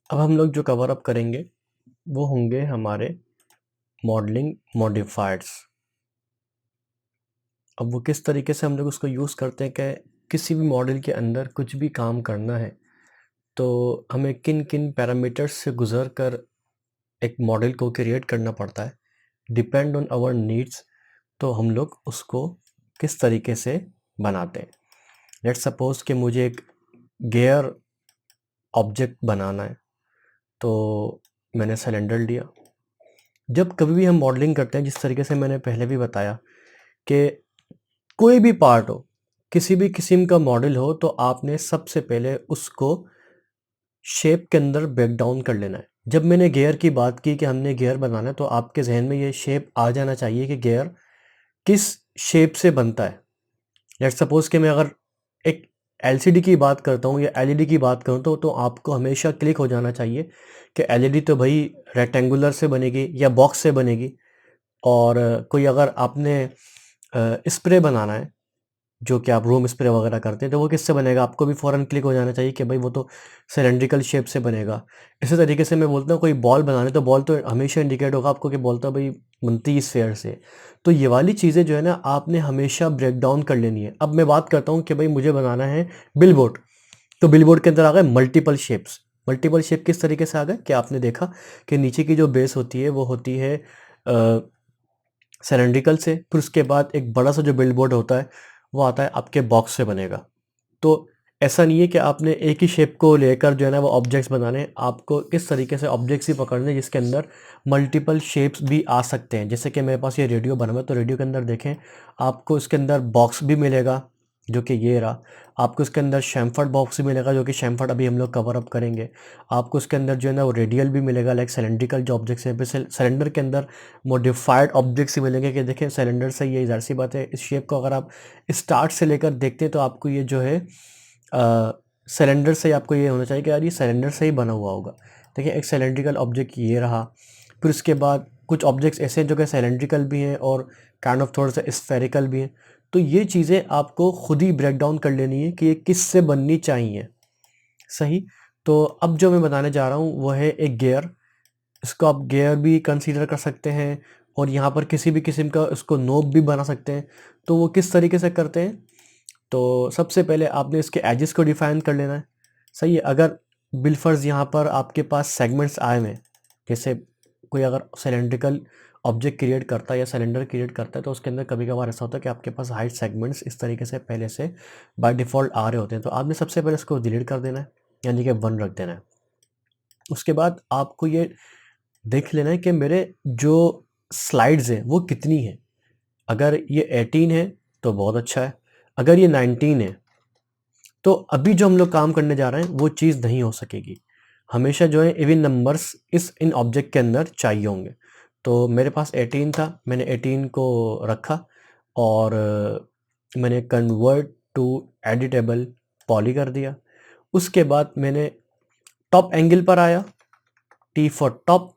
अब हम लोग जो कवर अप करेंगे वो होंगे हमारे मॉडलिंग मॉडिफायर्स। अब वो किस तरीके से हम लोग उसको यूज़ करते हैं कि किसी भी मॉडल के अंदर कुछ भी काम करना है तो हमें किन किन पैरामीटर्स से गुजर कर एक मॉडल को क्रिएट करना पड़ता है, डिपेंड ऑन आवर नीड्स। तो हम लोग उसको किस तरीके से बनाते हैं। लेट्स सपोज कि मुझे एक गियर ऑब्जेक्ट बनाना है, तो मैंने सिलेंडर लिया। जब कभी भी हम मॉडलिंग करते हैं, जिस तरीके से मैंने पहले भी बताया कि कोई भी पार्ट हो, किसी भी किस्म का मॉडल हो, तो आपने सबसे पहले उसको शेप के अंदर ब्रेक डाउन कर लेना है। जब मैंने गियर की बात की कि हमने गियर बनाना है, तो आपके जहन में ये शेप आ जाना चाहिए कि गियर किस शेप से बनता है। लेट्स सपोज कि मैं अगर एक एलसीडी की बात करता हूँ या एलईडी की बात करूँ, तो आपको हमेशा क्लिक हो जाना चाहिए कि एलईडी तो भाई रेक्टेंगुलर से बनेगी या बॉक्स से बनेगी। और कोई अगर आपने स्प्रे बनाना है, जो कि आप रूम स्प्रे वगैरह करते हैं, तो वो किससे बनेगा, आपको भी फ़ौरन क्लिक हो जाना चाहिए कि भाई वो तो सिलेंड्रिकल शेप से बनेगा। इसी तरीके से मैं बोलता हूँ कोई बॉल बनाना है, तो बॉल तो हमेशा इंडिकेट होगा आपको कि बॉल तो भाई बनती है स्फेयर से। तो ये वाली चीज़ें जो है ना, आपने हमेशा ब्रेक डाउन कर लेनी है। अब मैं बात करता हूँ कि भाई मुझे बनाना है बिलबोर्ड, तो बिलबोर्ड के अंदर आ गए मल्टीपल शेप्स। मल्टीपल शेप किस तरीके से आ गए कि आपने देखा कि नीचे की जो बेस होती है वो होती है सिलेंड्रिकल से, फिर उसके बाद एक बड़ा सा जो बिलबोर्ड होता है वो आता है आपके बॉक्स से बनेगा। तो ऐसा नहीं है कि आपने एक ही शेप को लेकर जो है ना वो ऑब्जेक्ट्स बनाने हैं, आपको इस तरीके से ऑब्जेक्ट्स ही पकड़ने हैं जिसके अंदर मल्टीपल शेप्स भी आ सकते हैं। जैसे कि मेरे पास ये रेडियो बना हुआ है, तो रेडियो के अंदर देखें आपको इसके अंदर बॉक्स भी मिलेगा, जो कि ये रहा। आपको इसके अंदर शैम्फर्ड बॉक्स भी मिलेगा, जो कि शैम्फर्ड अभी हम लोग कवर अप करेंगे। आपको इसके अंदर जो है ना वो रेडियल भी मिलेगा, लाइक सिलेंड्रिकल जो ऑब्जेक्ट्स हैं। फिर सिलेंडर के अंदर मॉडिफाइड ऑब्जेक्ट्स भी मिलेंगे कि देखें सिलेंडर से, ये ज़ाहिर सी बात है इस शेप को अगर आप स्टार्ट से लेकर देखते हैं तो आपको ये जो है सिलेंडर से आपको ये होना चाहिए कि यार ये सिलेंडर से ही बना हुआ होगा। देखिए एक सिलेंड्रिकल ऑब्जेक्ट ये रहा। फिर उसके बाद कुछ ऑब्जेक्ट्स ऐसे हैं जो कि सिलेंड्रिकल भी हैं और काइंड ऑफ थोड़ा सा स्फेरिकल भी हैं। तो ये चीज़ें आपको खुद ही ब्रेक डाउन कर लेनी है कि ये किस से बननी चाहिए। सही। तो अब जो मैं बताने जा रहा हूँ वो है एक गियर। इसको आप गियर भी कंसीडर कर सकते हैं और यहाँ पर किसी भी किस्म का इसको नोब भी बना सकते हैं। तो वो किस तरीके से करते हैं, तो सबसे पहले आपने इसके एजेस को डिफाइन कर लेना है। सही है। अगर बिलफर्ज यहाँ पर आपके पास सेगमेंट्स आए हुए हैं, जैसे कोई अगर सिलेंड्रिकल ऑब्जेक्ट क्रिएट करता है या सिलेंडर क्रिएट करता है, तो उसके अंदर कभी कभार ऐसा होता है कि आपके पास हाइट सेगमेंट्स इस तरीके से पहले से बाय डिफ़ॉल्ट आ रहे होते हैं। तो आपने सबसे पहले इसको डिलीट कर देना है, यानी कि 1 रख देना है। उसके बाद आपको ये देख लेना है कि मेरे जो स्लाइड्स हैं वो कितनी हैं। अगर ये 18 है तो बहुत अच्छा है, अगर ये 19 है तो अभी जो हम लोग काम करने जा रहे हैं वो चीज़ नहीं हो सकेगी। हमेशा जो है इवन नंबर्स इन ऑब्जेक्ट के अंदर चाहिए होंगे। तो मेरे पास 18 था, मैंने 18 को रखा और मैंने कन्वर्ट टू एडिटेबल पॉली कर दिया। उसके बाद मैंने टॉप एंगल पर आया, टी फॉर टॉप,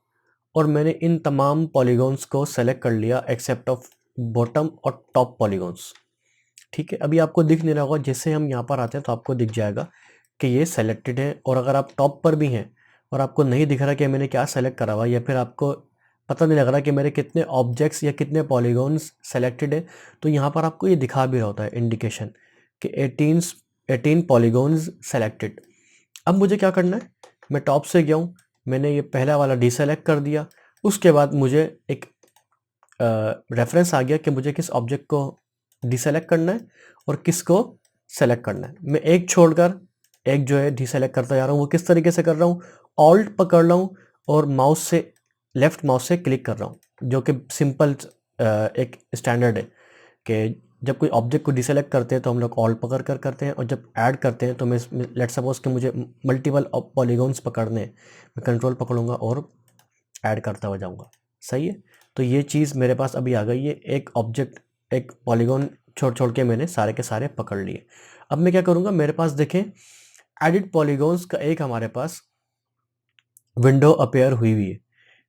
और मैंने इन तमाम पॉलीगॉन्स को सेलेक्ट कर लिया एक्सेप्ट ऑफ बॉटम और टॉप पॉलीगॉन्स। ठीक है। अभी आपको दिख नहीं रहा होगा, जैसे हम यहाँ पर आते हैं तो आपको दिख जाएगा कि ये सेलेक्टेड है। और अगर आप टॉप पर भी हैं और आपको नहीं दिख रहा कि मैंने क्या सेलेक्ट करा हुआ, या फिर आपको पता नहीं लग रहा कि मेरे कितने ऑब्जेक्ट्स या कितने पॉलीगॉन्स सेलेक्टेड है, तो यहाँ पर आपको ये दिखा भी रहा होता है इंडिकेशन कि 18 पॉलीगॉन्स सेलेक्टेड। अब मुझे क्या करना है, मैं टॉप से गया हूँ, मैंने ये पहला वाला डीसेलेक्ट कर दिया। उसके बाद मुझे एक रेफरेंस आ गया कि मुझे किस ऑब्जेक्ट को डिसेलेक्ट करना है और किसको सेलेक्ट करना है। मैं एक छोड़कर एक जो है डिसेलेक्ट करता जा रहा हूँ। वो किस तरीके से कर रहा हूँ, ऑल्ट पकड़ रहा हूँ और माउस से लेफ्ट माउस से क्लिक कर रहा हूँ, जो कि सिंपल एक स्टैंडर्ड है कि जब कोई ऑब्जेक्ट को डिसेलेक्ट करते हैं तो हम लोग ऑल्ट पकड़ कर करते हैं, और जब ऐड करते हैं तो मैं लेट सपोज कि मुझे मल्टीपल पॉलीगॉन्स पकड़ने हैं, मैं कंट्रोल पकड़ूंगा और ऐड करता हुआ जाऊंगा। सही है। तो ये चीज़ मेरे पास अभी आ गई है, एक ऑब्जेक्ट एक पॉलीगॉन छोड़ छोड़ के मैंने सारे के सारे पकड़ लिए। अब मैं क्या करूँगा, मेरे पास देखें एडिट पॉलीगॉन्स का एक हमारे पास विंडो अपेयर हुई हुई है।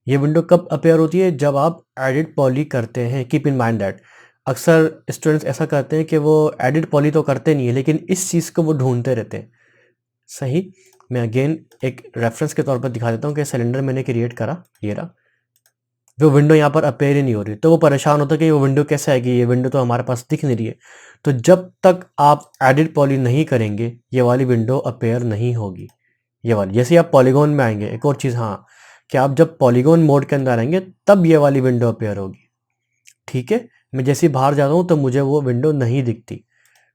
ये विंडो कब अपेयर होती है, जब आप एडिट पॉली करते हैं। कीप इन माइंड दैट अक्सर स्टूडेंट्स ऐसा करते हैं कि वो एडिट पॉली तो करते नहीं है, लेकिन इस चीज़ को वो ढूंढते रहते हैं। सही। मैं अगेन एक रेफरेंस के तौर पर दिखा देता हूँ कि सिलेंडर मैंने क्रिएट करा, ये रहा। वो विंडो यहाँ पर अपेयर ही नहीं हो रही, तो वो परेशान होता है कि वो विंडो कैसे आएगी, ये विंडो तो हमारे पास दिख नहीं रही है। तो जब तक आप एडिट पॉली नहीं करेंगे ये वाली विंडो अपेयर नहीं होगी, ये वाली। जैसे आप पॉलीगॉन में आएंगे, एक और चीज़, हाँ, कि आप जब पॉलीगॉन मोड के अंदर आएंगे तब ये वाली विंडो अपेयर होगी, ठीक है। मैं जैसे ही बाहर जाता हूँ तो मुझे वो विंडो नहीं दिखती।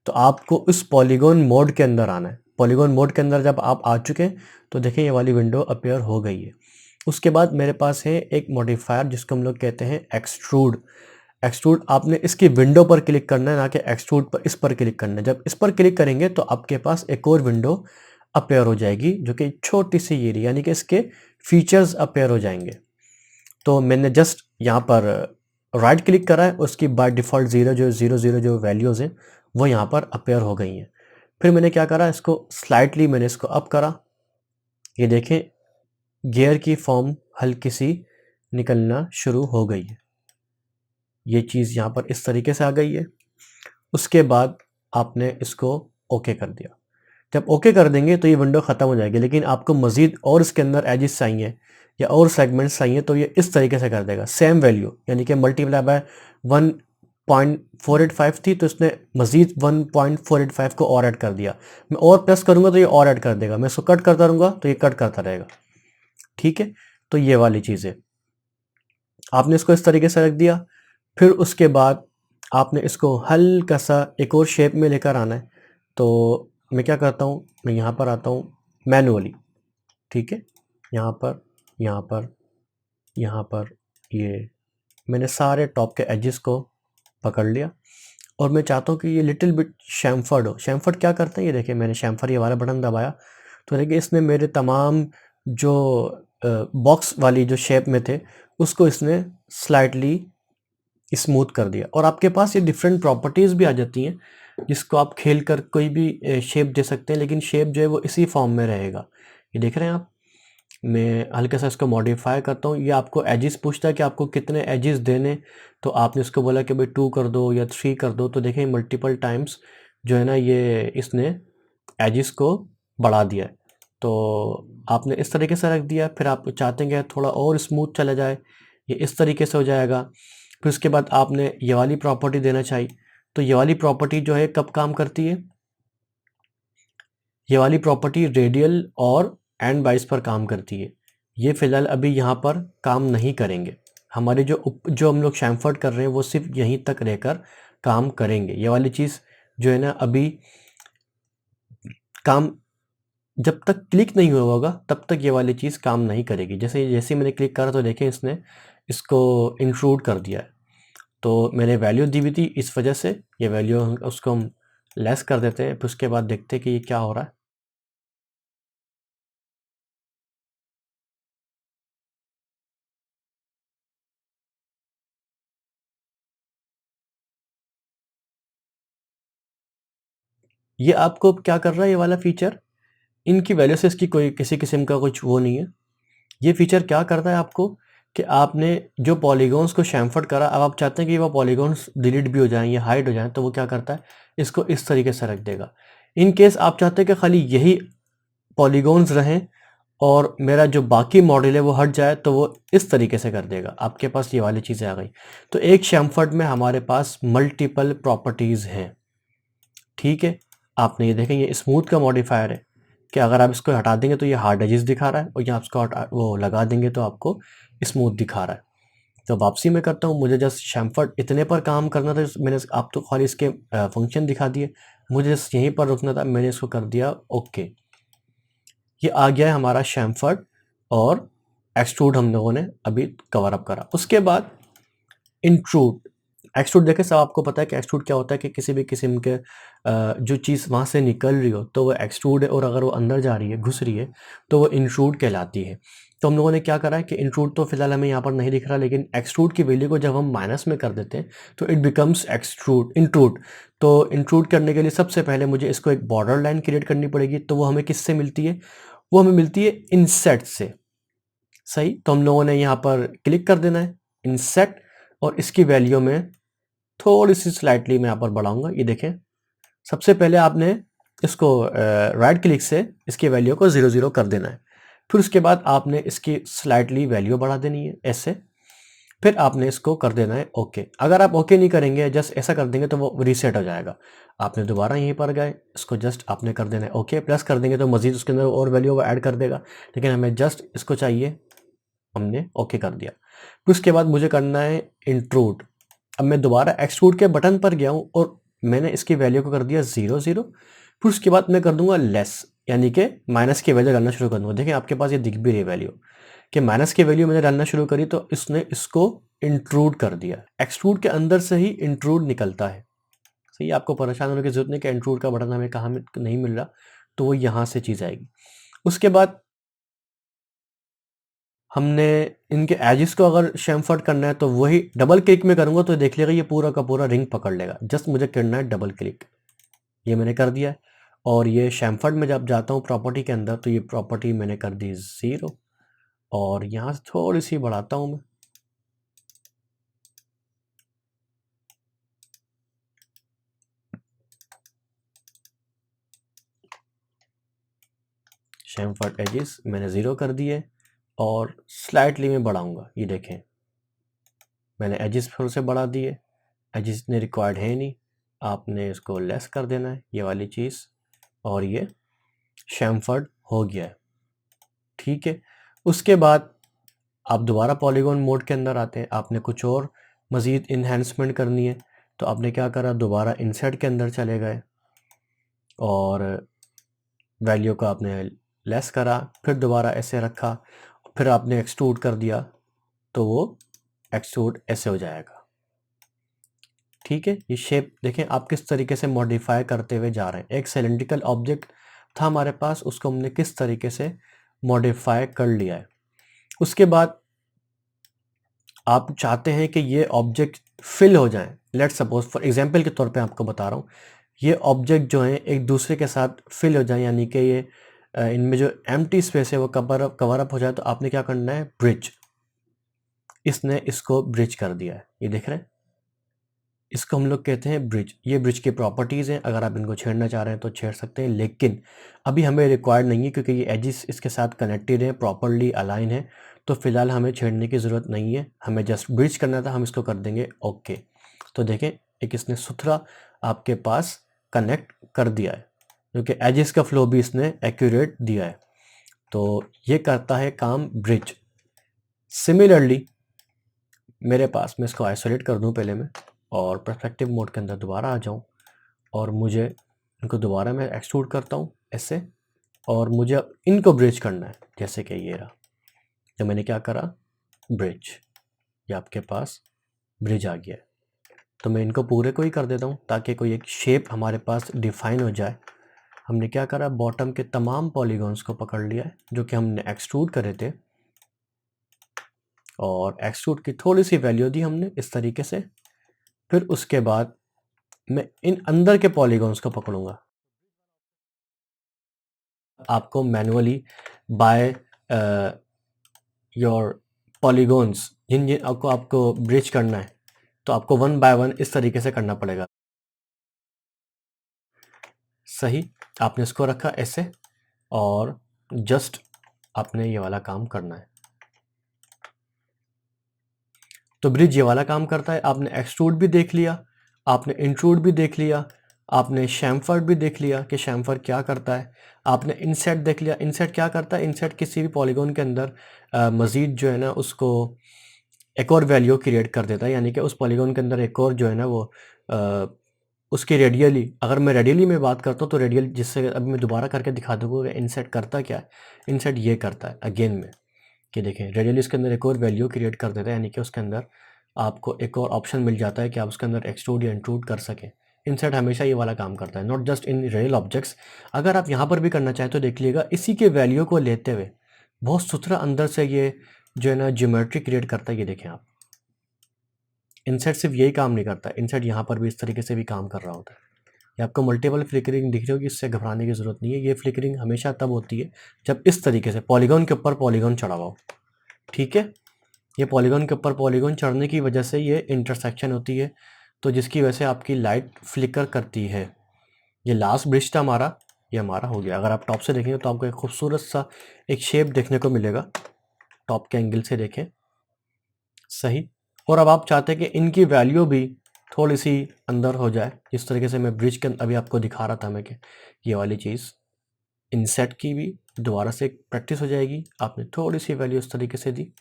तो आपको इस पॉलीगॉन मोड के अंदर आना है। पॉलीगॉन मोड के अंदर जब आप आ चुके हैं तो देखिए ये वाली विंडो अपेयर हो गई है। उसके बाद मेरे पास है एक मॉडिफायर जिसको हम लोग कहते हैं एक्सट्रूड। एक्सट्रूड आपने इसकी विंडो पर क्लिक करना है, ना कि एक्सट्रूड पर, इस पर क्लिक करना है। जब इस पर क्लिक करेंगे तो आपके पास एक और विंडो अपेयर हो जाएगी जो कि छोटी सी ये रही, यानी कि इसके फीचर्स अपेयर हो जाएंगे। तो मैंने जस्ट यहाँ पर राइट क्लिक करा है, उसकी बाय डिफ़ॉल्ट ज़ीरो जो वैल्यूज़ हैं वो यहाँ पर अपेयर हो गई हैं। फिर मैंने क्या करा, इसको स्लाइटली मैंने इसको अप करा, ये देखें गियर की फॉर्म हल्की सी निकलना शुरू हो गई है। ये चीज़ यहाँ पर इस तरीके से आ गई है। उसके बाद आपने इसको ओके कर दिया। जब ओके कर देंगे तो ये विंडो ख़त्म हो जाएगी, लेकिन आपको मज़ीद और इसके अंदर एजेस चाहिए या और सेगमेंट्स चाहिए तो ये इस तरीके से कर देगा। सेम वैल्यू यानी कि मल्टीप्लाई बाय 1.485 थी तो इसने मज़ीद 1.485 को और ऐड कर दिया। मैं और प्लस करूँगा तो ये और ऐड कर देगा, मैं इसको कट करता रहूँगा तो ये कट करता रहेगा, ठीक है। तो ये वाली चीज़ है, आपने इसको इस तरीके से रख दिया। फिर उसके बाद आपने इसको हल्का सा एक और शेप में लेकर आना है। तो मैं क्या करता हूँ, मैं यहाँ पर आता हूँ मैनुअली, ठीक है। यहाँ पर, यहाँ पर, यहाँ पर, ये मैंने सारे टॉप के एजेस को पकड़ लिया और मैं चाहता हूँ कि ये लिटिल बिट शैम्फर्ड हो। शैम्फर्ड क्या करते हैं, ये देखिए मैंने शैम्फर ये वाला बटन दबाया तो देखिए इसने मेरे तमाम जो बॉक्स वाली जो शेप में थे उसको इसने स्लाइटली स्मूथ कर दिया। और आपके पास ये डिफरेंट प्रॉपर्टीज़ भी आ जाती हैं जिसको आप खेल कर कोई भी शेप दे सकते हैं, लेकिन शेप जो है वो इसी फॉर्म में रहेगा। ये देख रहे हैं आप, मैं हल्का सा इसको मॉडिफाई करता हूँ। ये आपको एजेस पूछता है कि आपको कितने एजेस देने, तो आपने इसको बोला कि भाई 2 कर दो या 3 कर दो, तो देखें मल्टीपल टाइम्स जो है ना ये इसने एजेस को बढ़ा दिया है। तो आपने इस तरीके से रख दिया। फिर आप चाहते हैं कि थोड़ा और स्मूथ चला जाए, ये इस तरीके से हो जाएगा। फिर उसके बाद आपने ये वाली प्रॉपर्टी देना चाहिए। तो ये वाली प्रॉपर्टी जो है कब काम करती है, ये वाली प्रॉपर्टी रेडियल और एंड बाइस पर काम करती है। ये फ़िलहाल अभी यहाँ पर काम नहीं करेंगे। हमारे जो हम लोग शैम्फर्ड कर रहे हैं वो सिर्फ यहीं तक रहकर काम करेंगे। ये वाली चीज़ जो है ना अभी काम, जब तक क्लिक नहीं हुआ होगा तब तक ये वाली चीज़ काम नहीं करेगी। जैसे जैसे मैंने क्लिक करा तो देखें इसने इसको इंक्लूड कर दिया है। तो मैंने वैल्यू दी हुई थी, इस वजह से ये वैल्यू उसको हम लेस कर देते हैं। फिर उसके बाद देखते हैं कि ये क्या हो रहा है। ये आपको क्या कर रहा है, ये वाला फीचर, इनकी वैल्यू से इसकी कोई किसी किस्म का कुछ वो नहीं है। ये फीचर क्या करता है आपको कि आपने जो पॉलीगॉन्स को शैम्फर्ड करा, अब आप चाहते हैं कि वो पॉलीगॉन्स डिलीट भी हो जाएं या हाइड हो जाएं, तो वो क्या करता है, इसको इस तरीके से रख देगा। इन केस आप चाहते हैं कि खाली यही पॉलीगॉन्स रहें और मेरा जो बाकी मॉडल है वो हट जाए, तो वो इस तरीके से कर देगा। आपके पास ये वाली चीज़ें आ गई। तो एक शैम्फर्ड में हमारे पास मल्टीपल प्रॉपर्टीज़ हैं, ठीक है। आपने ये देखें ये स्मूथ का मॉडिफायर है कि अगर आप इसको हटा देंगे तो ये हार्ड एजेस दिखा रहा है, और यहाँ इसको वो लगा देंगे तो आपको स्मूथ दिखा रहा है। तो वापसी में करता हूँ, मुझे जस्ट शैम्फर्ड इतने पर काम करना था, मैंने आप तो खाली इसके फंक्शन दिखा दिए, मुझे जस्ट यहीं पर रुकना था, मैंने इसको कर दिया ओके। ये आ गया है हमारा शैम्फर्ड और एक्सट्रूड हम लोगों ने अभी कवर अप करा। उसके बाद इंट्रूड। एक्सट्रूड देखें, सब आपको पता है कि एक्सट्रूड क्या होता है कि किसी भी किस्म के जो चीज़ वहाँ से निकल रही हो तो वो एक्सट्रूड है, और अगर वो अंदर जा रही है, घुस रही है, तो वो इंट्रूड कहलाती है। तो हम लोगों ने क्या करा है कि इंट्रूड तो फिलहाल हमें यहाँ पर नहीं दिख रहा, लेकिन एक्सट्रूड की वैल्यू को जब हम माइनस में कर देते हैं तो इट बिकम्स इंट्रूड। तो इंट्रूड करने के लिए सबसे पहले मुझे इसको एक बॉर्डर लाइन क्रिएट करनी पड़ेगी। तो वो हमें किससे मिलती है, वो हमें मिलती है इनसेट से। सही, तो हम लोगों ने यहाँ पर क्लिक कर देना है इनसेट, और इसकी वैल्यू में थोड़ी सी स्लाइटली मैं यहाँ पर बढ़ाऊंगा। ये देखें, सबसे पहले आपने इसको राइट क्लिक से इसकी वैल्यू को 0 कर देना है। फिर उसके बाद आपने इसकी स्लाइटली वैल्यू बढ़ा देनी है ऐसे, फिर आपने इसको कर देना है ओके। अगर आप ओके नहीं करेंगे, जस्ट ऐसा कर देंगे तो वो रीसेट हो जाएगा। आपने दोबारा यहीं पर गए, इसको जस्ट आपने कर देना है ओके, प्लस कर देंगे तो मज़ीद उसके अंदर और वैल्यू वो ऐड कर देगा, लेकिन हमें जस्ट इसको चाहिए, हमने ओके कर दिया। फिर उसके बाद मुझे करना है इंट्रूड। अब मैं दोबारा एक्सट्रूड के बटन पर गया हूँ और मैंने इसकी वैल्यू को कर दिया 0 फिर उसके बाद मैं कर दूंगा लेस, यानी कि माइनस की वैल्यू डालना शुरू कर दूंगा। देखिए आपके पास ये दिख भी रही वैल्यू कि माइनस की वैल्यू मैंने डालना शुरू करी तो इसने इसको इंट्रूड कर दिया। एक्सट्रूड के अंदर से ही इंट्रूड निकलता है। सही, आपको परेशान होने की जरूरत नहीं कि इंट्रूड का बटन हमें कहाँ नहीं मिल रहा, तो वो यहाँ से चीज़ आएगी। उसके बाद हमने इनके एजेस को अगर शेमफर्ड करना है तो वही डबल क्लिक में करूँगा तो देख लेगा ये पूरा का पूरा रिंग पकड़ लेगा। जस्ट मुझे करना है डबल क्लिक, ये मैंने कर दिया है। और ये शेमफर्ड में जब जाता हूँ प्रॉपर्टी के अंदर तो ये प्रॉपर्टी मैंने कर दी 0 और यहाँ से थोड़ी सी बढ़ाता हूँ मैं। शेमफर्ड एजेस मैंने 0 कर दिए और स्लाइटली मैं बढ़ाऊँगा। ये देखें मैंने एजेस फिर से बढ़ा दिए, एजेस इतने रिक्वायर्ड है नहीं, आपने इसको लेस कर देना है ये वाली चीज़, और ये शेमफर्ड हो गया है। ठीक है, उसके बाद आप दोबारा पॉलीगॉन मोड के अंदर आते हैं, आपने कुछ और मज़ीद इन्हेंसमेंट करनी है तो आपने क्या करा, दोबारा इंसर्ट के अंदर चले गए और वैल्यू को आपने लेस करा, फिर दोबारा ऐसे रखा, फिर आपने एक्सट्रूड कर दिया तो वो एक्सट्रूड ऐसे हो जाएगा। ठीक है, ये शेप देखें आप किस तरीके से मॉडिफाई करते हुए जा रहे हैं। एक सिलेंड्रिकल ऑब्जेक्ट था हमारे पास, उसको हमने किस तरीके से मॉडिफाई कर लिया है। उसके बाद आप चाहते हैं कि ये ऑब्जेक्ट फिल हो जाएं। लेट्स सपोज फॉर एग्जांपल के तौर पे आपको बता रहा हूँ, ये ऑब्जेक्ट जो हैं एक दूसरे के साथ फिल हो जाएं, यानी कि ये इनमें जो एम्प्टी स्पेस है वो कवर अप हो जाए, तो आपने क्या करना है, ब्रिज। इसने इसको ब्रिज कर दिया है, ये देख रहे हैं, इसको हम लोग कहते हैं ब्रिज। ये ब्रिज की प्रॉपर्टीज़ हैं, अगर आप इनको छेड़ना चाह रहे हैं तो छेड़ सकते हैं, लेकिन अभी हमें रिक्वायर्ड नहीं है क्योंकि ये एजिस इसके साथ कनेक्टेड है, प्रॉपरली अलाइन है, तो फिलहाल हमें छेड़ने की ज़रूरत नहीं है। हमें जस्ट ब्रिज करना था, हम इसको कर देंगे ओके। तो देखें एक इसने सुथरा आपके पास कनेक्ट कर दिया है, क्योंकि एजिस का फ्लो भी इसने एक्यूरेट दिया है, तो ये करता है काम ब्रिज। सिमिलरली मेरे पास, मैं इसको आइसोलेट कर दूं पहले मैं, और पर्सपेक्टिव मोड के अंदर दोबारा आ जाऊं और मुझे इनको दोबारा मैं एक्सट्रूड करता हूं ऐसे, और मुझे अब इनको ब्रिज करना है, जैसे कि ये रहा, तो मैंने क्या करा, ब्रिज, ये आपके पास ब्रिज आ गया है। तो मैं इनको पूरे को ही कर देता हूँ ताकि कोई एक शेप हमारे पास डिफाइन हो जाए। हमने क्या करा, बॉटम के तमाम पॉलीगॉन्स को पकड़ लिया है जो कि हमने एक्सट्रूड करे थे, और एक्सट्रूड की थोड़ी सी वैल्यू दी हमने इस तरीके से। फिर उसके बाद मैं इन अंदर के पॉलीगॉन्स को पकड़ूंगा। आपको मैनुअली बाय योर पॉलीगॉन्स जिन जिन आपको ब्रिज करना है, तो आपको 1 बाय 1 इस तरीके से करना पड़ेगा। सही, आपने इसको रखा ऐसे और जस्ट आपने ये वाला काम करना है। तो ब्रिज ये वाला काम करता है। आपने एक्सट्रूड भी देख लिया, आपने इंट्रूड भी देख लिया, आपने शैमफर्ड भी देख लिया कि शैमफर्ड क्या करता है, आपने इनसेट देख लिया, इनसेट क्या करता है, इनसेट किसी भी पॉलीगॉन के अंदर मज़ीद जो है ना उसको एक और वैल्यू क्रिएट कर देता है, यानी कि उस पॉलीगॉन के अंदर एक और जो है ना वो उसके रेडियली, अगर मैं रेडियली में बात करता हूँ तो रेडियल, जिससे अभी मैं दोबारा करके दिखा दूँगा इनसेट करता क्या है। इनसेट ये करता है अगेन में कि देखें रेडियली इसके अंदर एक और वैल्यू क्रिएट कर देता है, यानी कि उसके अंदर आपको एक और ऑप्शन मिल जाता है कि आप उसके अंदर एक्सट्रूड या इंट्रूड कर सकें। इनसेट हमेशा ये वाला काम करता है, not just in real objects. अगर आप यहाँ पर भी करना चाहें तो देख लीजिएगा, इसी के वैल्यू को लेते हुए बहुत सुथरा अंदर से ये जो है ना ज्योमेट्री क्रिएट करता है। ये देखें आप, इनसेट सिर्फ यही काम नहीं करता, इनसेट यहाँ पर भी इस तरीके से भी काम कर रहा होता है। ये आपको मल्टीपल फ्लिकरिंग दिख रही होगी, इससे घबराने की ज़रूरत नहीं है। ये फ्लिकरिंग हमेशा तब होती है जब इस तरीके से पॉलीगॉन के ऊपर पॉलीगॉन चढ़ा हुआ हो। ठीक है, ये पॉलीगॉन के ऊपर पॉलीगॉन चढ़ने की वजह से ये इंटरसेक्शन होती है, तो जिसकी वजह से आपकी लाइट फ्लिकर करती है। ये लास्ट ब्रिज था हमारा, ये हमारा हो गया। अगर आप टॉप से देखेंगे तो आपको एक खूबसूरत सा एक शेप देखने को मिलेगा, टॉप के एंगल से देखें, सही। और अब आप चाहते हैं कि इनकी वैल्यू भी थोड़ी सी अंदर हो जाए, जिस तरीके से मैं ब्रिज के अभी आपको दिखा रहा था मैं कि ये वाली चीज़ इनसेट की भी दोबारा से प्रैक्टिस हो जाएगी। आपने थोड़ी सी वैल्यू इस तरीके से दी,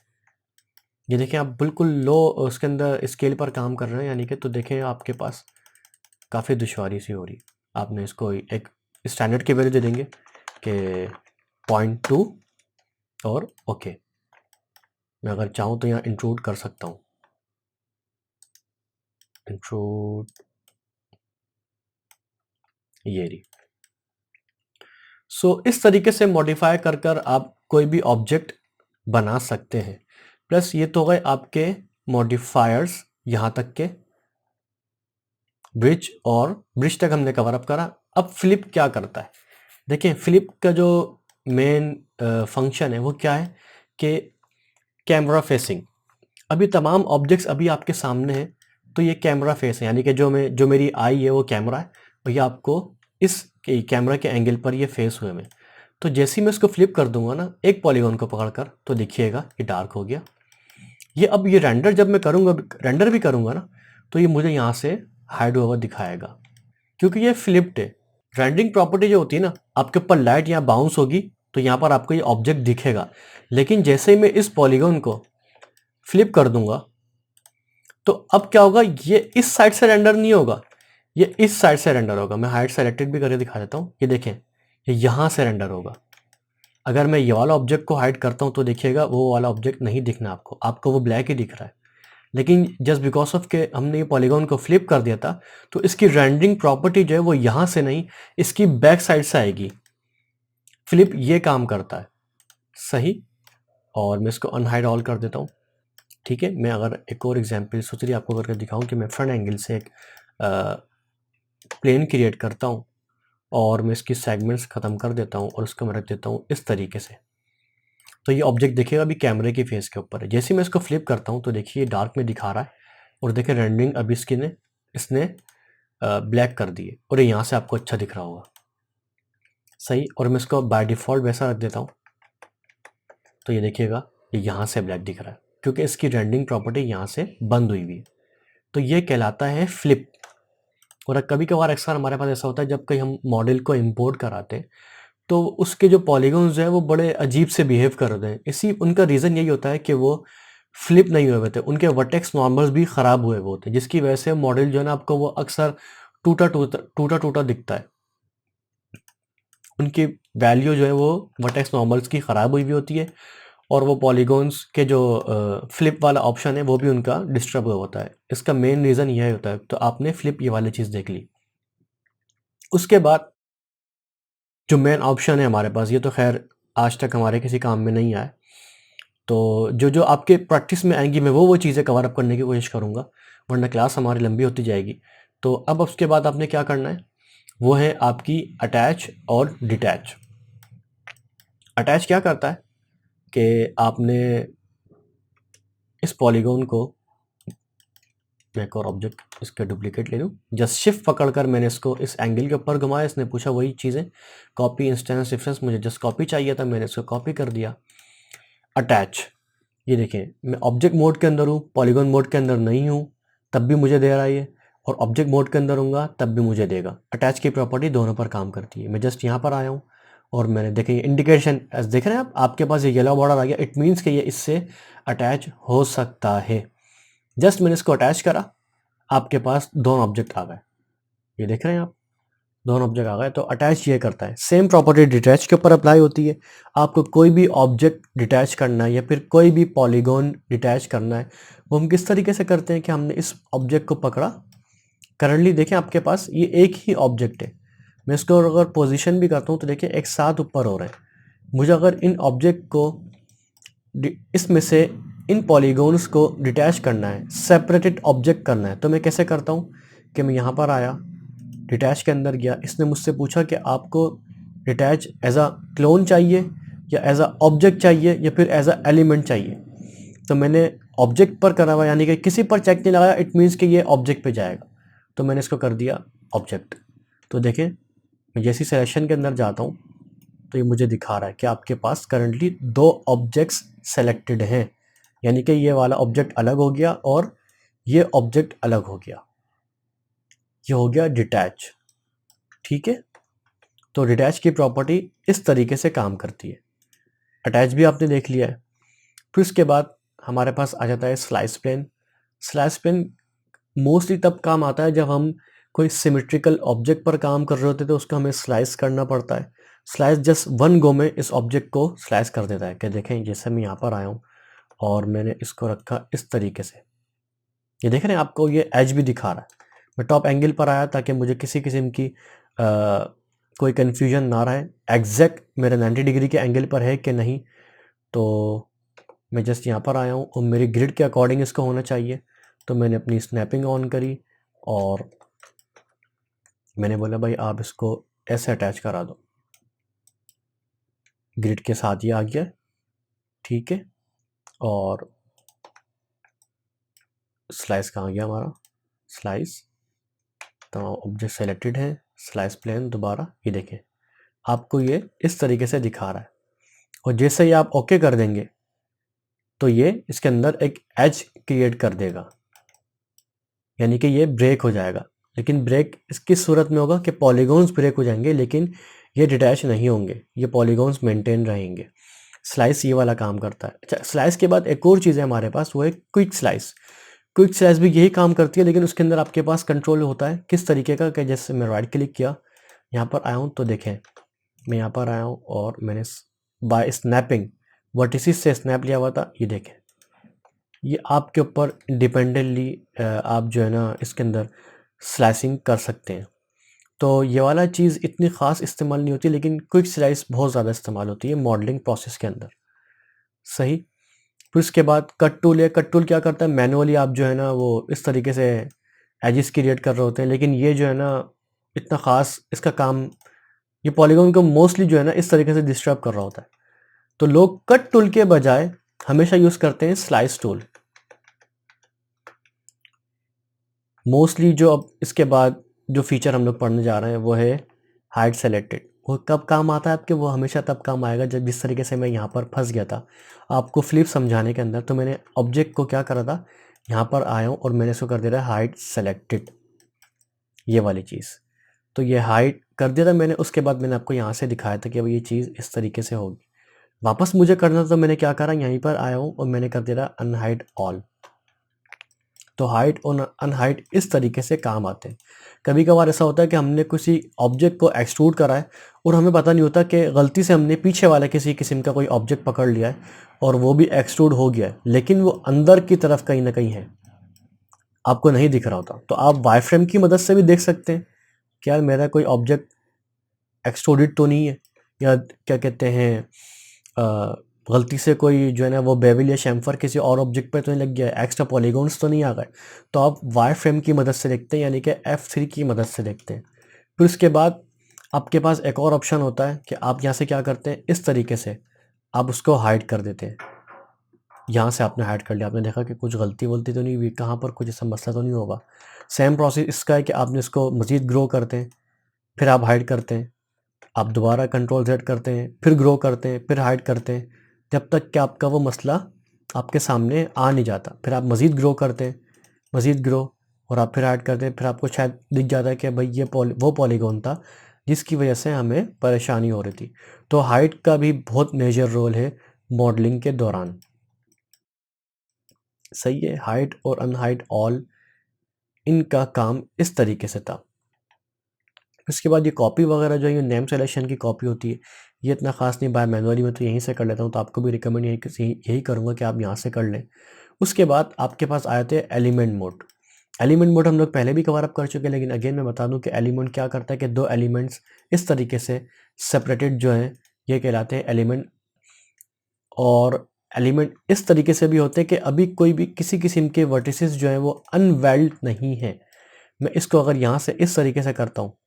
ये देखें आप बिल्कुल लो उसके अंदर स्केल पर काम कर रहे हैं, यानी कि तो देखें आपके पास काफ़ी दुश्वारी सी हो रही। आपने इसको एक स्टैंडर्ड की वैल्यू दे देंगे कि 0.2 और ओके। मैं अगर चाहूँ तो यहाँ इंक्लूड कर सकता हूँ, इंक्लूड ये रही। सो इस तरीके से मॉडिफाई कर कर आप कोई भी ऑब्जेक्ट बना सकते हैं। प्लस ये तो गए आपके मॉडिफायर्स, यहाँ तक के ब्रिज, और ब्रिज तक हमने कवर अप करा। अब फ्लिप क्या करता है, देखिए फ्लिप का जो मेन फंक्शन है वो क्या है कि कैमरा फेसिंग। अभी तमाम ऑब्जेक्ट्स अभी आपके सामने हैं, तो ये कैमरा फेस है, यानी कि जो मेरी आई है वो कैमरा है, और ये आपको इस कैमरा के एंगल पर ये फेस हुए में। तो जैसे ही मैं इसको फ्लिप कर दूंगा ना एक पॉलीगॉन को पकड़कर, तो देखिएगा ये डार्क हो गया। ये अब ये रेंडर जब मैं करूंगा, रेंडर भी करूंगा ना, तो ये मुझे यहाँ से हाइड हुआ दिखाएगा, क्योंकि ये फ्लिप्ड है। रेंडरिंग प्रॉपर्टी जो होती है ना, आपके ऊपर लाइट यहाँ बाउंस होगी तो यहाँ पर आपको ये ऑब्जेक्ट दिखेगा, लेकिन जैसे ही मैं इस पॉलीगॉन को फ्लिप कर दूंगा तो अब क्या होगा, ये इस साइड से रेंडर नहीं होगा, ये इस साइड से रेंडर होगा। मैं हाइट सेलेक्टेड भी करके दिखा देता हूँ, ये देखें ये यहाँ से रेंडर होगा। अगर मैं ये वाला ऑब्जेक्ट को हाइड करता हूँ तो देखिएगा वो वाला ऑब्जेक्ट नहीं दिखना आपको, आपको वो ब्लैक ही दिख रहा है। लेकिन जस्ट बिकॉज ऑफ के हमने ये पॉलीगॉन को फ्लिप कर दिया था, तो इसकी रेंडरिंग प्रॉपर्टी जो है वो यहाँ से नहीं, इसकी बैक साइड से आएगी। फ्लिप ये काम करता है, सही। और मैं इसको अनहाइड ऑल कर देता हूँ, ठीक है। मैं अगर एक और एग्जांपल सोच रही आपको करके दिखाऊं कि मैं फ्रंट एंगल से एक प्लेन क्रिएट करता हूं और मैं इसकी सेगमेंट्स ख़त्म कर देता हूं और उसको मैं रख देता हूं इस तरीके से, तो ये ऑब्जेक्ट देखिएगा अभी कैमरे की फेस के ऊपर है। जैसे ही मैं इसको फ्लिप करता हूं तो देखिए ये डार्क में दिखा रहा है, और देखिए रेंडरिंग अभी इसने ब्लैक कर दी है, और ये यहाँ से आपको अच्छा दिख रहा होगा, सही। और मैं इसको बाय डिफ़ॉल्ट वैसा रख देता हूँ, तो ये देखिएगा ये यहाँ से ब्लैक दिख रहा है, क्योंकि इसकी रेंडरिंग प्रॉपर्टी यहाँ से बंद हुई हुई है। तो ये कहलाता है फ्लिप। और कभी कभार अक्सर हमारे पास ऐसा होता है जब कहीं हम मॉडल को इंपोर्ट कराते हैं तो उसके जो पॉलीगॉन्स हैं वो बड़े अजीब से बिहेव कर रहे हैं। इसी उनका रीज़न यही होता है कि वो फ्लिप नहीं हुए होते, उनके वर्टेक्स नॉर्मल्स भी ख़राब हुए होते हैं, जिसकी वजह से मॉडल जो है ना आपको वो अक्सर टूटा टूटा टूटा टूटा दिखता है। उनकी वैल्यू जो है वो वर्टेक्स नॉर्मल्स की ख़राब हुई भी होती है, और वो पॉलीगॉन्स के जो फ्लिप वाला ऑप्शन है वो भी उनका डिस्टर्ब हुआ होता है। इसका मेन रीज़न यह होता है। तो आपने फ्लिप ये वाली चीज़ देख ली। उसके बाद जो मेन ऑप्शन है हमारे पास, ये तो खैर आज तक हमारे किसी काम में नहीं आया, तो जो आपके प्रैक्टिस में आएंगी मैं वो चीज़ें कवर अप करने की कोशिश करूँगा, वरना क्लास हमारी लंबी होती जाएगी। तो अब उसके बाद आपने क्या करना है, वो है आपकी अटैच और डिटैच। अटैच क्या करता है कि आपने इस पॉलीगॉन को, मैं एक और ऑब्जेक्ट इसका डुप्लीकेट ले लूँ, जस्ट शिफ्ट पकड़कर मैंने इसको इस एंगल के ऊपर घुमाया, इसने पूछा वही चीज़ें कॉपी इंस्टेंस डिफरेंस, मुझे जस्ट कॉपी चाहिए था, मैंने इसको कॉपी कर दिया। अटैच, ये देखें मैं ऑब्जेक्ट मोड के अंदर हूँ, पॉलीगॉन मोड के अंदर नहीं हूँ, तब भी मुझे दे रहा है ये, और ऑब्जेक्ट मोड के अंदर हूँगा तब भी मुझे देगा। अटैच की प्रॉपर्टी दोनों पर काम करती है। मैं जस्ट यहाँ पर आया हूँ और मैंने देखें इंडिकेशन देख रहे हैं आप, आपके पास ये येलो बॉर्डर आ गया, इट मीन्स कि ये इससे अटैच हो सकता है। जस्ट मैंने इसको अटैच करा, आपके पास दोनों ऑब्जेक्ट आ गए, ये देख रहे हैं आप, दोनों ऑब्जेक्ट आ गए। तो अटैच ये करता है, सेम प्रॉपर्टी डिटैच के ऊपर अप्लाई होती है। आपको कोई भी ऑब्जेक्ट डिटैच करना है या फिर कोई भी पॉलीगॉन डिटैच करना है, वो हम किस तरीके से करते हैं कि हमने इस ऑब्जेक्ट को पकड़ा, करंटली देखें आपके पास ये एक ही ऑब्जेक्ट है, मैं इसको अगर पोजीशन भी करता हूँ तो देखिए एक साथ ऊपर हो रहे हैं। मुझे अगर इन ऑब्जेक्ट को इसमें से इन पॉलीगॉन्स को डिटैच करना है, सेपरेटेड ऑब्जेक्ट करना है, तो मैं कैसे करता हूँ कि मैं यहाँ पर आया, डिटैच के अंदर गया, इसने मुझसे पूछा कि आपको डिटैच एज अ क्लोन चाहिए या एज अ ऑब्जेक्ट चाहिए या फिर एज अ एलिमेंट चाहिए। तो मैंने ऑब्जेक्ट पर करा हुआ, यानी कि किसी पर चेक नहीं लगाया, इट मीन्स कि ये ऑब्जेक्ट पे जाएगा, तो मैंने इसको कर दिया ऑब्जेक्ट। तो देखें मैं जैसी सिलेक्शन के अंदर जाता हूँ तो ये मुझे दिखा रहा है कि आपके पास करंटली 2 ऑब्जेक्ट्स सेलेक्टेड हैं, यानी कि ये वाला ऑब्जेक्ट अलग हो गया और ये ऑब्जेक्ट अलग हो गया। ये हो गया डिटैच। ठीक है, तो डिटैच की प्रॉपर्टी इस तरीके से काम करती है। अटैच भी आपने देख लिया है। फिर उसके बाद हमारे पास आ जाता है slice plane. Slice plane mostly तब काम आता है जब हम कोई सिमेट्रिकल ऑब्जेक्ट पर काम कर रहे होते हैं, तो उसको हमें स्लाइस करना पड़ता है। स्लाइस जस्ट वन गो में इस ऑब्जेक्ट को स्लाइस कर देता है कि देखें जैसे मैं यहाँ पर आया हूँ और मैंने इसको रखा इस तरीके से, ये देख रहे हैं आपको ये एज भी दिखा रहा है। मैं टॉप एंगल पर आया ताकि मुझे किसी किस्म की कोई कन्फ्यूजन ना रहे एग्जैक्ट मेरे 90 डिग्री के एंगल पर है कि नहीं। तो मैं जस्ट यहाँ पर आया हूँ और मेरी ग्रिड के अकॉर्डिंग इसको होना चाहिए। तो मैंने अपनी स्नैपिंग ऑन करी और मैंने बोला भाई आप इसको ऐसे अटैच करा दो, ग्रिड के साथ ही आ गया। ठीक है, और स्लाइस कहाँ गया हमारा, स्लाइस तमाम ऑब्जेक्ट सेलेक्टेड है, स्लाइस प्लेन दोबारा, ये देखें आपको ये इस तरीके से दिखा रहा है। और जैसे ही आप ओके कर देंगे तो ये इसके अंदर एक एज क्रिएट कर देगा, यानी कि ये ब्रेक हो जाएगा। लेकिन ब्रेक इसकी सूरत में होगा कि पॉलीगॉन्स ब्रेक हो जाएंगे, लेकिन ये डिटैच नहीं होंगे, ये पॉलीगॉन्स मेंटेन रहेंगे। स्लाइस ये वाला काम करता है। अच्छा, स्लाइस के बाद एक और चीज़ है हमारे पास, वो है क्विक स्लाइस। क्विक स्लाइस भी यही काम करती है, लेकिन उसके अंदर आपके पास कंट्रोल होता है किस तरीके का, कि जैसे मैं राइट क्लिक किया, यहाँ पर आया हूँ तो देखें मैं यहाँ पर आया हूँ और मैंने बाय स्नैपिंग वर्टिसिस से स्नैप लिया हुआ था। ये देखें ये आपके ऊपर इंडिपेंडेंटली आप जो है ना इसके अंदर स्लाइसिंग कर सकते हैं। तो ये वाला चीज़ इतनी ख़ास इस्तेमाल नहीं होती, लेकिन क्विक स्लाइस बहुत ज़्यादा इस्तेमाल होती है मॉडलिंग प्रोसेस के अंदर। सही। फिर उसके बाद कट टूल है। कट टूल क्या करता है, मैनुअली आप जो है ना वो इस तरीके से एजेस क्रिएट कर रहे होते हैं, लेकिन ये जो है ना इतना ख़ास इसका काम, ये पॉलीगॉन को मोस्टली जो है ना इस तरीके से डिस्टर्ब कर रहा होता है। तो लोग कट टूल के बजाय हमेशा यूज़ करते हैं स्लाइस टूल मोस्टली। जो अब इसके बाद जो फीचर हम लोग पढ़ने जा रहे हैं वो है हाइड सेलेक्टेड। वो कब काम आता है आपके, वो हमेशा तब काम आएगा जब जिस तरीके से मैं यहाँ पर फंस गया था आपको फ्लिप समझाने के अंदर। तो मैंने ऑब्जेक्ट को क्या करा था, यहाँ पर आया हूँ और मैंने इसको कर दिया हाइड सेलेक्टेड, ये वाली चीज़। तो ये हाइड कर दिया था मैंने। उसके बाद मैंने आपको यहाँ से दिखाया था कि अब ये चीज़ इस तरीके से होगी। वापस मुझे करना था तो मैंने क्या करा, यहीं पर आया हूँ और मैंने कर दिया अनहाइड ऑल। तो हाइड और अनहाइड इस तरीके से काम आते हैं। कभी कभार ऐसा होता है कि हमने किसी ऑब्जेक्ट को एक्सट्रूड करा है और हमें पता नहीं होता कि गलती से हमने पीछे वाला किसी किस्म का कोई ऑब्जेक्ट पकड़ लिया है और वो भी एक्सट्रूड हो गया है, लेकिन वो अंदर की तरफ कहीं ना कहीं है, आपको नहीं दिख रहा होता। तो आप वाईफ्रेम की मदद से भी देख सकते हैं कि यार मेरा कोई ऑब्जेक्ट एक्सट्रूडेड तो नहीं है, या क्या कहते हैं गलती से कोई जो है ना वो बेवल या शैम्फर किसी और ऑब्जेक्ट पर तो नहीं लग गया है, एक्स्ट्रा पॉलीगॉन्स तो नहीं आ गए। तो आप वाई फ्रेम की मदद से देखते हैं, यानी कि F3 की मदद से देखते हैं। फिर उसके बाद आपके पास एक और ऑप्शन होता है कि आप यहाँ से क्या करते हैं, इस तरीके से आप उसको हाइड कर देते हैं। यहाँ से आपने हाइड कर लिया, आपने देखा कि कुछ गलती वलती तो नहीं हुई, कहाँ पर कुछ ऐसा मसला तो नहीं होगा। सेम प्रोसेस इसका है कि आपने इसको मज़ीद ग्रो करते हैं, फिर आप हाइड करते हैं, आप दोबारा कंट्रोल Z करते हैं, फिर ग्रो करते हैं, फिर हाइड करते हैं, जब तक कि आपका वो मसला आपके सामने आ नहीं जाता। फिर आप मज़ीद ग्रो करते हैं, मज़ीद ग्रो, और आप फिर हाइड करते हैं। फिर आपको शायद दिख जाता है कि भाई ये वो पॉलीगॉन था जिसकी वजह से हमें परेशानी हो रही थी। तो हाइड का भी बहुत मेजर रोल है मॉडलिंग के दौरान। सही है, हाइड और अनहाइड ऑल इनका काम इस तरीके से था। उसके बाद ये कॉपी वगैरह जो है, ये नेम सिलेक्शन की कॉपी होती है, ये इतना ख़ास नहीं, बाय मैनुअली मैं तो यहीं से कर लेता हूँ। तो आपको भी रिकमेंड यही करूँगा कि आप यहाँ से कर लें। उसके बाद आपके पास आए थे एलिमेंट मोड। एलिमेंट मोड हम लोग पहले भी कवर अप कर चुके हैं, लेकिन अगेन मैं बता दूं कि एलिमेंट क्या करता है कि दो एलिमेंट्स इस तरीके से सेपरेटेड जो हैं ये कहलाते हैं एलिमेंट। और एलिमेंट इस तरीके से भी होते हैं कि अभी कोई भी किसी किस्म के वर्टिसेस जो हैं वो अनवेल्ड नहीं है। मैं इसको अगर यहाँ से इस तरीके से करता हूँ,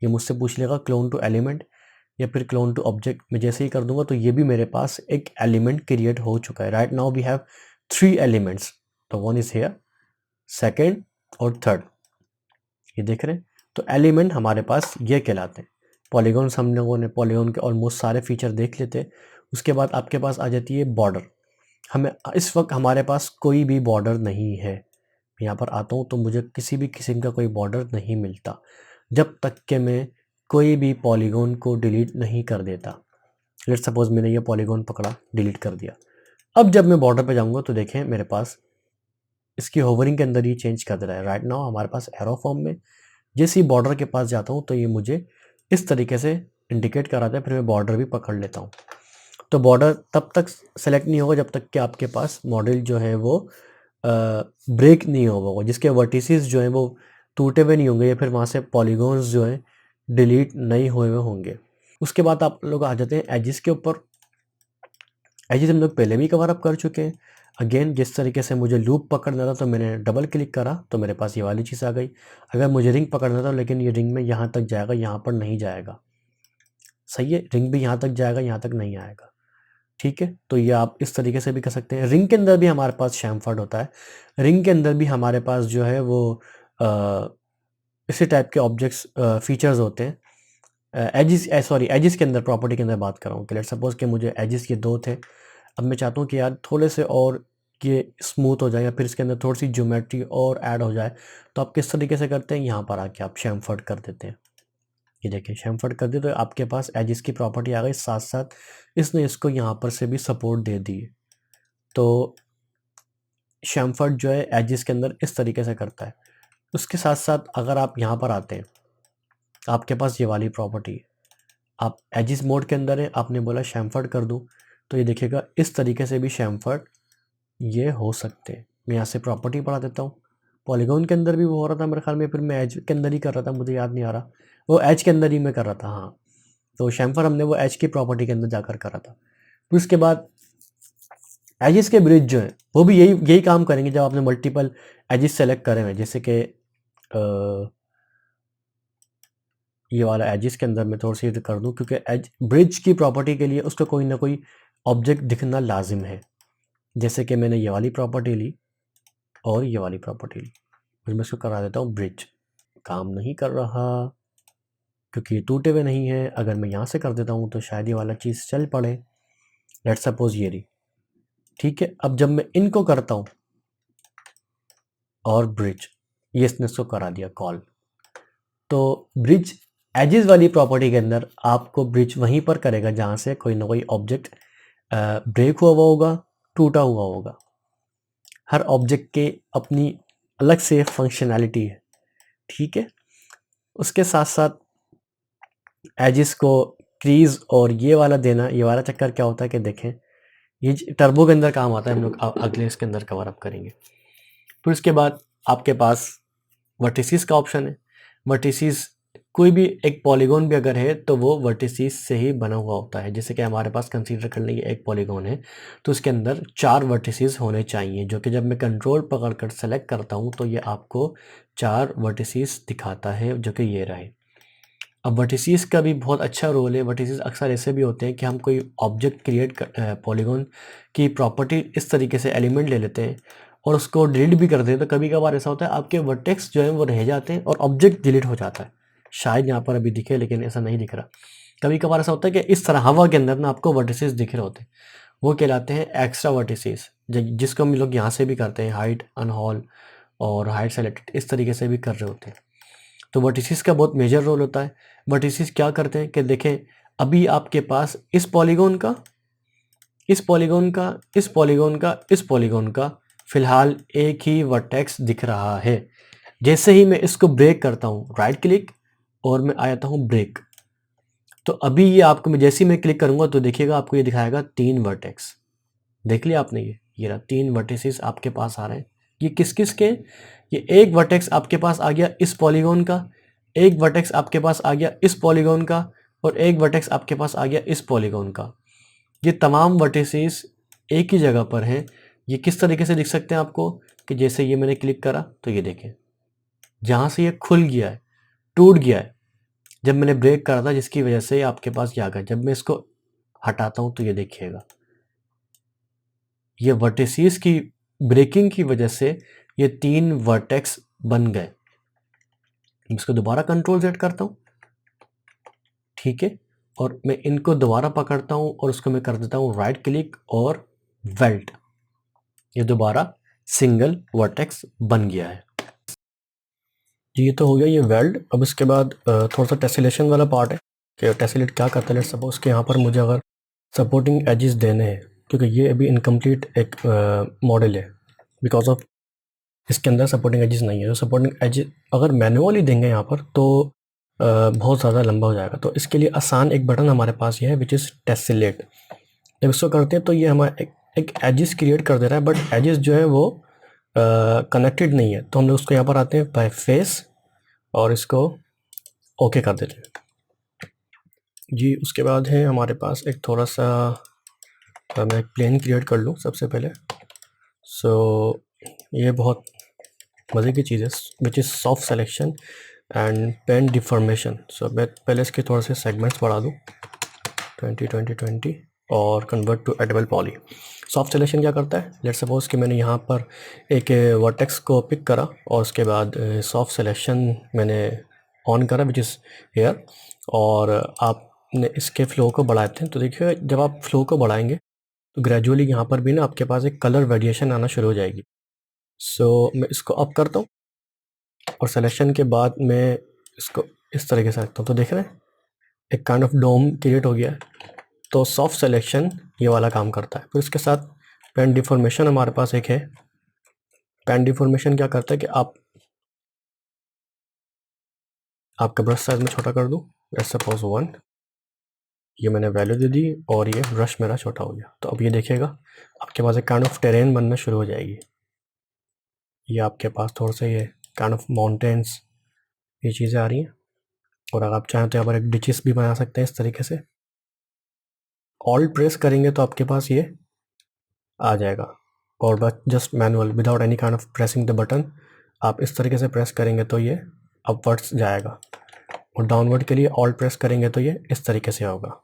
ये मुझसे पूछ लेगा क्लोन टू एलिमेंट या फिर क्लोन टू ऑब्जेक्ट। मैं जैसे ही कर दूंगा तो ये भी मेरे पास एक एलिमेंट क्रिएट हो चुका है। Right now we have 3 elements, तो वन इज हेयर, सेकेंड और थर्ड, ये देख रहे हैं। तो एलिमेंट हमारे पास ये कहलाते हैं। पॉलीगॉन्स हम लोगों ने पॉलीगॉन के ऑलमोस्ट सारे फीचर देख लेते। उसके बाद आपके पास आ जाती है बॉर्डर। हमें इस वक्त हमारे पास कोई भी बॉर्डर नहीं है। यहाँ पर आता हूँ तो मुझे किसी भी किस्म का कोई बॉर्डर नहीं मिलता जब तक कि मैं कोई भी पॉलीगॉन को डिलीट नहीं कर देता। लेट्स सपोज मैंने ये पॉलीगॉन पकड़ा, डिलीट कर दिया। अब जब मैं बॉर्डर पे जाऊँगा तो देखें मेरे पास इसकी होवरिंग के अंदर ही चेंज कर दे रहा है। राइट नाउ हमारे पास एरो फॉर्म में जैसे ही बॉर्डर के पास जाता हूँ तो ये मुझे इस तरीके से इंडिकेट कराता है, फिर मैं बॉर्डर भी पकड़ लेता हूँ। तो बॉर्डर तब तक सेलेक्ट नहीं होगा जब तक कि आपके पास मॉडल जो है वो ब्रेक नहीं होगा, जिसके वर्टिसेस जो हैं वो टूटे हुए नहीं होंगे या फिर वहाँ से पॉलीगॉन्स जो हैं डिलीट नहीं हुए हुए होंगे। उसके बाद आप लोग आ जाते हैं एजिस के ऊपर। एजिस हम लोग पहले भी कवर अप कर चुके हैं। अगेन जिस तरीके से मुझे लूप पकड़ना था तो मैंने डबल क्लिक करा तो मेरे पास ये वाली चीज़ आ गई। अगर मुझे रिंग पकड़ना था लेकिन ये रिंग में यहाँ तक जाएगा, यहाँ पर नहीं जाएगा। सही है, रिंग भी यहाँ तक जाएगा, यहाँ तक नहीं आएगा। ठीक है, तो ये आप इस तरीके से भी कर सकते हैं। रिंग के अंदर भी हमारे पास शैमफर्ड होता है। रिंग के अंदर भी हमारे पास जो है वो इसी टाइप के ऑब्जेक्ट्स फीचर्स होते हैं। एजिस के अंदर प्रॉपर्टी के अंदर बात कर रहा हूँ कि लेट्स सपोज कि मुझे एजिस ये 2 थे। अब मैं चाहता हूँ कि यार थोड़े से और ये स्मूथ हो जाए या फिर इसके अंदर थोड़ी सी ज्योमेट्री और ऐड हो जाए, तो आप किस तरीके से करते हैं, यहाँ पर आके आप शैमफर्ड कर देते हैं। ये देखिए शैमफर्ड कर दिए तो आपके पास एजिस की प्रॉपर्टी आ गई, साथ साथ इसने इसको यहाँ पर से भी सपोर्ट दे दी। तो शैमफर्ड जो है एजिस के अंदर इस तरीके से करता है। उसके साथ साथ अगर आप यहाँ पर आते हैं, आपके पास ये वाली प्रॉपर्टी है। आप एजिस मोड के अंदर है, आपने बोला शैमफर्ड कर दूँ, तो ये देखिएगा इस तरीके से भी शैमफर्ड ये हो सकते हैं। मैं यहाँ से प्रॉपर्टी बढ़ा देता हूँ। पॉलीगॉन के अंदर भी वो हो रहा था मेरे ख्याल में, फिर मैं एज के अंदर ही कर रहा था, मुझे याद नहीं आ रहा। वो एज के अंदर ही मैं कर रहा था, हाँ। तो शैमफर्ड हमने वो एज की प्रॉपर्टी के अंदर जाकर करा था। फिर उसके बाद एजिस के ब्रिज जो है वो भी यही काम करेंगे जब आपने मल्टीपल एजिस सेलेक्ट करे हुए, जैसे कि ये वाला एजिस के अंदर मैं थोड़ी सी कर दूं, क्योंकि एज ब्रिज की प्रॉपर्टी के लिए उसको कोई ना कोई ऑब्जेक्ट दिखना लाजिम है। जैसे कि मैंने ये वाली प्रॉपर्टी ली और ये वाली प्रॉपर्टी ली, फिर मैं इसको करा देता हूँ ब्रिज। काम नहीं कर रहा क्योंकि ये टूटे हुए नहीं है। अगर मैं यहाँ से कर देता हूँ तो शायद ये वाला चीज़ चल पड़े। लेट्स सपोज ये रही, ठीक है। अब जब मैं इनको करता हूँ और ब्रिज, ये इसने इसको करा दिया कॉल, तो ब्रिज एजिस वाली प्रॉपर्टी के अंदर आपको ब्रिज वहीं पर करेगा जहाँ से कोई ना कोई ऑब्जेक्ट ब्रेक हुआ होगा, टूटा हुआ होगा। हर ऑब्जेक्ट के अपनी अलग से फंक्शनैलिटी है, ठीक है। उसके साथ साथ एजिस को क्रीज और ये वाला देना, ये वाला चक्कर क्या होता है कि देखें ये टर्बो के अंदर काम आता है, हम लोग अगले इसके अंदर कवर अप करेंगे। फिर उसके बाद आपके पास वर्टिसिस का ऑप्शन है। वर्टिसिस कोई भी एक पॉलीगॉन भी अगर है तो वो वर्टिसिस से ही बना हुआ होता है। जैसे कि हमारे पास कंसीडर कर लेंगे एक पॉलीगॉन है तो उसके अंदर 4 वर्टिसिस होने चाहिए, जो कि जब मैं कंट्रोल पकड़कर सेलेक्ट करता हूँ तो ये आपको 4 वर्टिसिस दिखाता है, जो कि ये रहे। अब वर्टिसिस का भी बहुत अच्छा रोल है। वर्टिसिस अक्सर ऐसे भी होते हैं कि हम कोई ऑब्जेक्ट क्रिएट कर पॉलीगॉन की प्रॉपर्टी इस तरीके से एलिमेंट ले लेते हैं और उसको डिलीट भी कर दें, तो कभी कभार ऐसा होता है आपके वर्टेक्स जो है वो रह जाते हैं और ऑब्जेक्ट डिलीट हो जाता है। शायद यहाँ पर अभी दिखे लेकिन ऐसा नहीं दिख रहा। कभी कभार ऐसा होता है कि इस तरह हवा के अंदर ना आपको वर्टिसिस दिख रहे होते हैं, वो कहलाते हैं एक्स्ट्रा वर्टिसिस, जिसको हम लोग यहाँ से भी करते हैं, हाइट अनहॉल और हाइट सेलेक्टेड इस तरीके से भी कर रहे होते हैं। तो वर्टिसिस का बहुत मेजर रोल होता है। वर्टिसिस क्या करते हैं कि देखें अभी आपके पास इस पॉलीगॉन का, इस पॉलीगॉन का, इस पॉलीगॉन का, इस पॉलीगॉन का फिलहाल एक ही वर्टेक्स दिख रहा है। जैसे ही मैं इसको ब्रेक करता हूँ, राइट क्लिक और मैं आ जाता हूँ ब्रेक, तो अभी ये आपको मैं जैसे ही मैं क्लिक करूंगा तो देखिएगा आपको ये दिखाएगा 3 वर्टेक्स। देख लिया आपने, ये रहा 3 वर्टिसेस आपके पास आ रहे हैं। ये किस किस के, ये एक वर्टेक्स आपके पास आ गया इस पॉलीगॉन का, एक वर्टेक्स आपके पास आ गया इस पॉलीगॉन का और एक वर्टेक्स आपके पास आ गया इस पॉलीगॉन का। ये तमाम वर्टिसेस एक ही जगह पर हैं। ये किस तरीके से दिख सकते हैं आपको कि जैसे ये मैंने क्लिक करा तो ये देखें जहाँ से ये खुल गया है, टूट गया है जब मैंने ब्रेक करा था, जिसकी वजह से आपके पास ये आ गया। जब मैं इसको हटाता हूँ तो ये देखिएगा ये वर्टिसेस की ब्रेकिंग की वजह से ये 3 वर्टेक्स बन गए। इसको दोबारा कंट्रोल Z करता हूँ, ठीक है, और मैं इनको दोबारा पकड़ता हूँ और उसको मैं कर देता हूँ राइट क्लिक और वेल्ट। ये दोबारा सिंगल वर्टेक्स बन गया है जी। ये तो हो गया ये वेल्ड। अब इसके बाद थोड़ा सा टेसिलेशन वाला पार्ट है कि टेसिलेट क्या करता है। लेट्स सपोज कि यहाँ पर मुझे अगर सपोर्टिंग एजेस देने हैं, क्योंकि ये अभी इनकम्प्लीट एक मॉडल है बिकॉज ऑफ इसके अंदर सपोर्टिंग एजेस नहीं है। तो सपोर्टिंग एजेस अगर मैनुअली देंगे यहाँ पर तो बहुत ज़्यादा लंबा हो जाएगा। तो इसके लिए आसान एक बटन हमारे पास ये है विच इज़ टेसिलेट। जब इसको करते हैं तो ये हमारा एक एजेस क्रिएट कर दे रहा है, बट एजेस जो है वो कनेक्टेड नहीं है। तो हम लोग उसको यहाँ पर आते हैं बाय फेस और इसको ओके कर देते हैं जी। उसके बाद है हमारे पास एक थोड़ा सा मैं एक प्लेन क्रिएट कर लूँ सबसे पहले। ये बहुत मज़े की चीज़ है which is soft selection and pen deformation. मैं पहले इसके थोड़े से सेगमेंट्स बढ़ा दूँ 20 और convert to editable poly. Soft selection क्या करता है, लेट्स सपोज कि मैंने यहाँ पर एक वर्टेक्स को पिक करा और उसके बाद सॉफ्ट सिलेक्शन मैंने ऑन करा विच इज़ हेयर, और आपने इसके फ्लो को बढ़ाते हैं। तो देखिए जब आप फ्लो को बढ़ाएंगे तो ग्रेजुअली यहाँ पर भी ना आपके पास एक कलर वेरिएशन आना शुरू हो जाएगी। मैं इसको अप करता हूँ और सिलेक्शन के बाद मैं इसको इस तरीके से रखता हूँ। तो देख रहे हैं एक काइंड ऑफ डोम क्रिएट हो गया है। तो सॉफ्ट सिलेक्शन ये वाला काम करता है। फिर इसके साथ पेन डिफॉर्मेशन हमारे पास एक है। पेन डिफॉर्मेशन क्या करता है कि आपका ब्रश साइज में छोटा कर दूँ, लेट्स सपोज 1, ये मैंने वैल्यू दे दी और ये ब्रश मेरा छोटा हो गया। तो अब ये देखिएगा आपके पास एक काइंड ऑफ टेरेन बनना शुरू हो जाएगी। ये आपके पास थोड़ा सा ये काइंड ऑफ माउंटेन्स ये चीज़ें आ रही हैं, और अगर आप चाहें तो यहाँ पर एक डिचेस भी बना सकते हैं इस तरीके से। ऑल्ट प्रेस करेंगे तो आपके पास ये आ जाएगा, और बस just manual without any kind of pressing the button आप इस तरीके से प्रेस करेंगे तो ये अपवर्ड्स जाएगा, और डाउनवर्ड के लिए ऑल्ट प्रेस करेंगे तो ये इस तरीके से होगा।